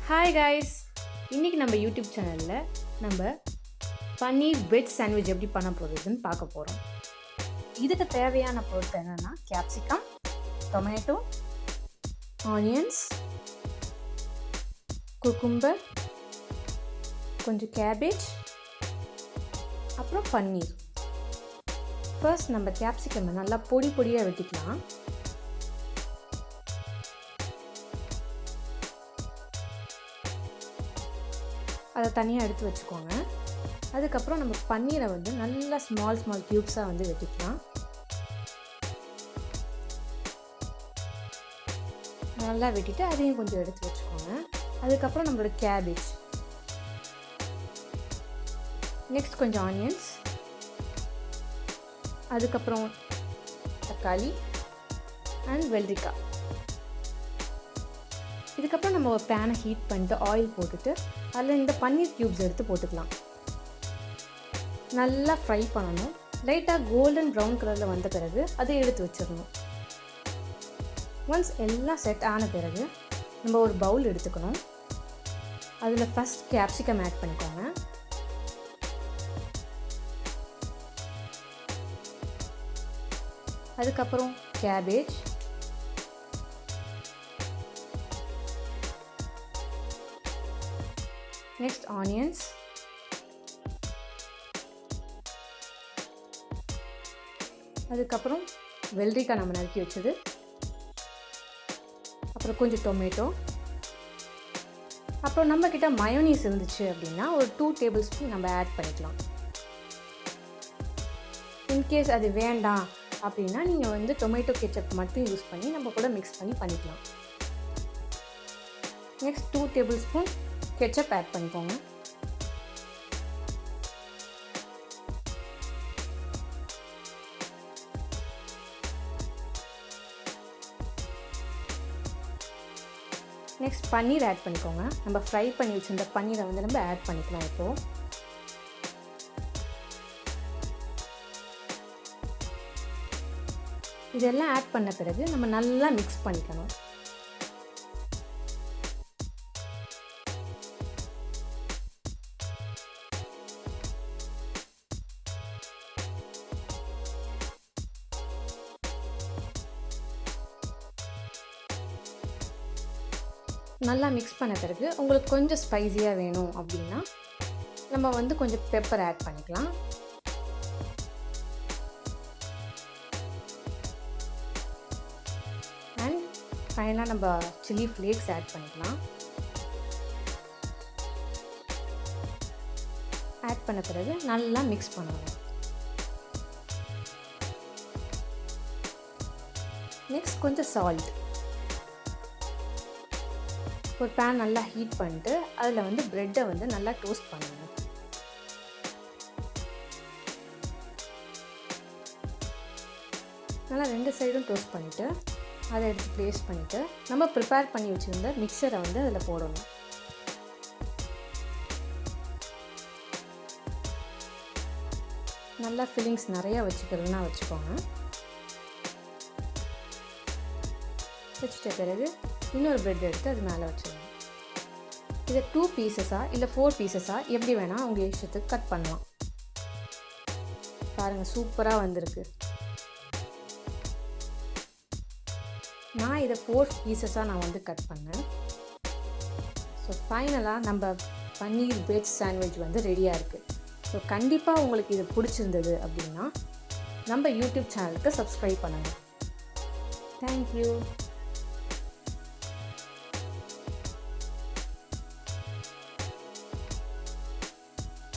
Hi guys, இன்றைக்கி நம்ம YouTube சேனலில் நம்ம பன்னீர் வெஜ் சாண்ட்விச் எப்படி பண்ண போகிறதுன்னு பார்க்க போகிறோம். இதுக்கு தேவையான பொருட்கள் என்னென்னா கேப்சிகம், டொமேட்டோ, ஆனியன்ஸ், குக்கும்பர், கொஞ்சம் கேபேஜ், அப்புறம் பன்னீர். ஃபர்ஸ்ட் நம்ம கேப்சிகம் நல்லா பொடி பொடியாக வெட்டிக்கலாம். அதை தனியாக எடுத்து வச்சுக்கோங்க. அதுக்கப்புறம் நம்ம பன்னீரை நல்லா ஸ்மால் க்யூப்ஸாக வெட்டிக்கலாம். நல்லா வெட்டிட்டு அதையும் கொஞ்சம் எடுத்து வச்சுக்கோங்க. அதுக்கப்புறம் நம்மளோட கேபேஜ், நெக்ஸ்ட் கொஞ்சம் ஆனியன்ஸ், அதுக்கப்புறம் தக்காளி அண்ட் வெள்ளரிக்காய். இதுக்கப்புறம் நம்ம ஒரு பேனை ஹீட் பண்ணிட்டு ஆயில் போட்டுட்டு அதில் இந்த பன்னீர் க்யூப்ஸ் எடுத்து போட்டுக்கலாம். நல்லா ஃப்ரை பண்ணணும். லைட்டாக கோல்டன் ப்ரௌன் கலரில் வந்த பிறகு அதை எடுத்து வச்சிடணும். ஒன்ஸ் எல்லாம் செட் ஆன பிறகு நம்ம ஒரு பவுல் எடுத்துக்கணும். அதில் ஃபஸ்ட் கேப்சிகம் ஆட் பண்ணிக்கோங்க. அதுக்கப்புறம் கேபேஜ், நெக்ஸ்ட் ஆனியன்ஸ், அதுக்கப்புறம் வெள்ளரிக்காய் நம்ம நறுக்கி வச்சது, அப்புறம் கொஞ்சம் டொமேட்டோ, அப்புறம் நம்மக்கிட்ட மயோனீஸ் இருந்துச்சு அப்படின்னா ஒரு 2 டேபிள் ஸ்பூன் நம்ம ஆட் பண்ணிக்கலாம். இன்கேஸ் அது வேண்டாம் அப்படின்னா நீங்கள் டொமேட்டோ கெச்சப் மட்டும் யூஸ் பண்ணி நம்ம கூட மிக்ஸ் பண்ணி பண்ணிக்கலாம். Next 2 tablespoon ketchup add பண்ணிக்கோங்க. நெக்ஸ்ட் பன்னீர் ஆட் பண்ணிக்கோங்க. நம்ம ஃப்ரை பண்ணி வச்சிருந்த பன்னீரை நம்ம ஆட் பண்ணிக்கலாம். இப்போது இதெல்லாம் ஆட் பண்ண பிறகு நம்ம நல்லா மிக்ஸ் பண்ணிக்கணும். நல்லா மிக்ஸ் பண்ண பிறகு உங்களுக்கு கொஞ்சம் ஸ்பைஸியாக வேணும் அப்படின்னா நம்ம கொஞ்சம் பெப்பர் ஆட் பண்ணிக்கலாம். அண்ட் ஃபைனலாக நம்ம சில்லி ஃப்ளேக்ஸ் ஆட் பண்ணிக்கலாம். ஆட் பண்ண பிறகு நல்லா மிக்ஸ் பண்ணணும். நெக்ஸ்ட் கொஞ்சம் சால்ட். ஒரு பேன் நல்லா ஹீட் பண்ணிட்டு அதில் ப்ரெட்டை நல்லா டோஸ்ட் பண்ணுங்க. நல்லா 2 சைடும் டோஸ்ட் பண்ணிவிட்டு அதை எடுத்து ப்ளேஸ் பண்ணிவிட்டு நம்ம ப்ரிப்பேர் பண்ணி வச்சுருந்த மிக்சரை அதில் போடணும். நல்லா ஃபில்லிங்ஸ் நிறையா வச்சுக்கிறதுனா வச்சுக்கோங்க. வச்சுட்ட பிறகு இன்னொரு ப்ரெட் எடுத்து அது மேலே வச்சுருங்க. இதை 2 பீசஸாக இல்லை 4 பீசஸாக எப்படி வேணால் உங்கள் இஷ்டத்துக்கு கட் பண்ணலாம். பாருங்கள், சூப்பராக வந்திருக்கு. நான் இதை 4 பீசஸாக நான் கட் பண்ணேன். ஸோ ஃபைனலாக நம்ம பன்னீர் வெஜ் சாண்ட்விச் ரெடியாக இருக்குது. ஸோ கண்டிப்பாக உங்களுக்கு இது பிடிச்சிருந்தது அப்படின்னா நம்ம யூடியூப் சேனலுக்கு சப்ஸ்கிரைப் பண்ணுங்கள். தேங்க்யூ.